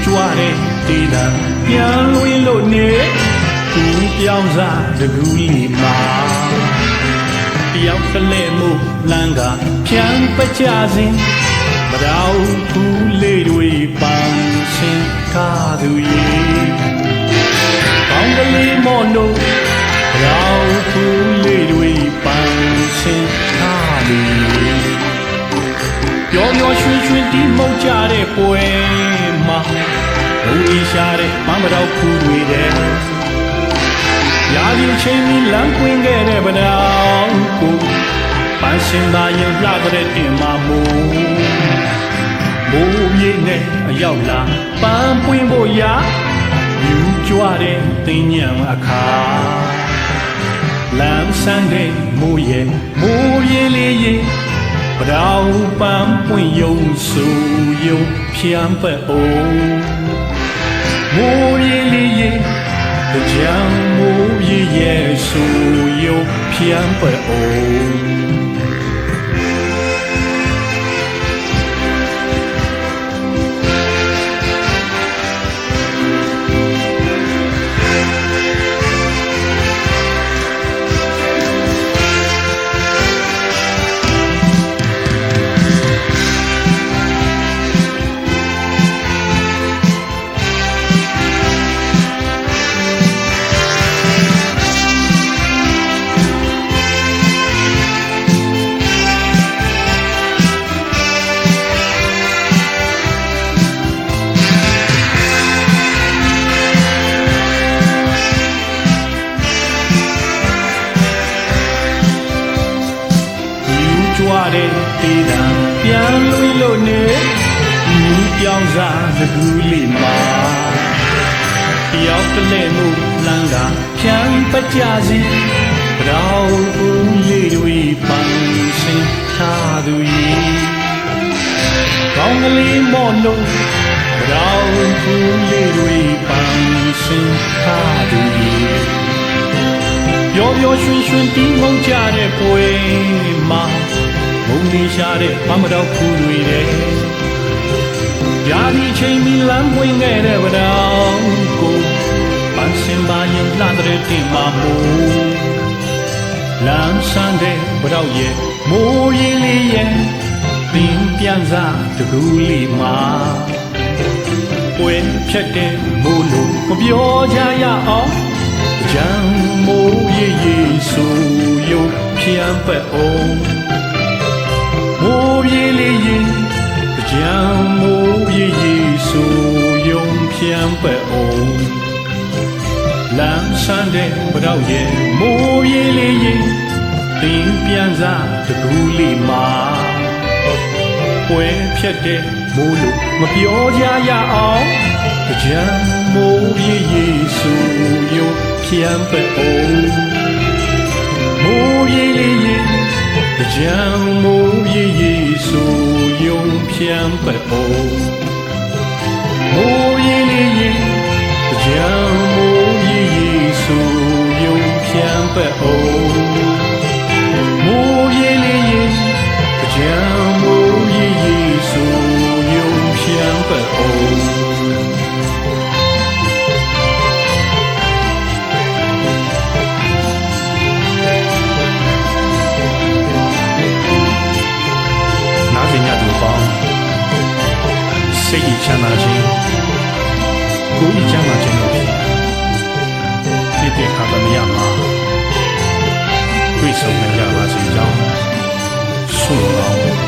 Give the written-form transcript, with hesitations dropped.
ကြွတဲ့ဒေသပြန်လွင်လို့နေသူပြောင်းစားတကူလေးမှာတယောက်ကလေးမှုလမ်းကဖြန်းပကြစဉ်မတော်ဘူးလေးတွေပန်းစင်ကားသူရဲ့ကောင်းကလေးမော်နိုမတော်ဘူးလေးတွေပန်းစင်ကားသူပျော်ပျော်ရွှင်ရွှင်ဒီမုတ်ကြတဲ့ပွဲမှာဘုံကြီးရှာတဲ့မမတော်ဖူးတွေတဲ့ရာဒီချိန်မီလမ်းကွင်းခဲ့တဲ့ဗနောင်းကိုပန်းစင်သာရင်လှတဲ့တင်မမိုးမိုးပြေးနဲ့အရောက်လာပန်းပွင့်ဖို့ရာယူကြွတဲ့တင်ညံအခါလမ်းဆန်းတဲ့မိုးရဲ့မိုးပြေးလေးရဲ့ပတောင်ပန်းပွင့်ယုံဆူယုံဖြမ်းပတ်အိုးမိုးပြေးလေးရဲ့ကြောင်မိုးပြေးရဲ့ဆူယုံဖြမ်းပတ်အိုးကြွတဲ့ဒေသပြန်လွင်လို့နေလူပြောင်းစားတကူလေးမှာတယောက်ကလေးမှုလမ်းကဖြန်းပကြစီပတော်ဦးလေးတွေပန်းစင်ထားသူကြီးကောင်းကလေးမော်လို့ပတော်ဦးလေးတွေပန်းစင်ထားသူကြီးပျော်ပျော်ရွှင်ရွှင်တီးမုန်းကြတဲ့ပွဲမှာဘုံကြီးရှာတဲ့မမတော်ဖူးတွေတဲ့ရာဒီချိန်မီလမ်းပွင့်ခဲ့တဲ့ဗတောင်ကိုပန်းစင်ပါရင်လှတဲ့တင်မမိုးလမ်းဆန်းတဲ့ဗတောင်ရဲ့မိုးရင်လေးရဲ့ပင်ပြန်စားတကူလေးမှာပွင့်ဖြတ်တဲ့မိုးလို့မပြောကြရအောင်ကြံမိုးရေရေဆူယုံဖြမ်းပတ်အောင်မိုးပြေးလေးရင်ကြောင်မိုးပြေးရေဆူယုံဖြမ်းပတ်အောင်လမ်းဆန်းတဲ့ဗတော့ရဲ့မိုးပြေးလေးရင်တင်ပြန်စားတကူလေးမှာပွဲဖြတ်တဲ့မိုးလို့မပြောကြရအောင်ကြောင်မိုးပြေးရေဆူယုံဖြမ်းပတ်အောင်မိုးပြေးလေးရင်ကြောင်မိုးပြေးရေဆူယုံဖြမ်းပတ်အောင်မိုးပြေးလေးရင်ကြောင်မိုးပြေးရေဆူယုံဖြမ်းပတ်အောင်မိုးပြေးလေးရင်ကြောင်မိုးပြေးရေဆူယုံဖြမ်းပတ်အောင်စိတ်ကြီးချမ်းသာခြင်းကိုယ်ကြီးချမ်းသာခြင်းတို့ဖြစ်တဲ့ခါသမယမှာတွေ့ဆုံနိုင်ကြပါစေကြောင်းဆုတောင်း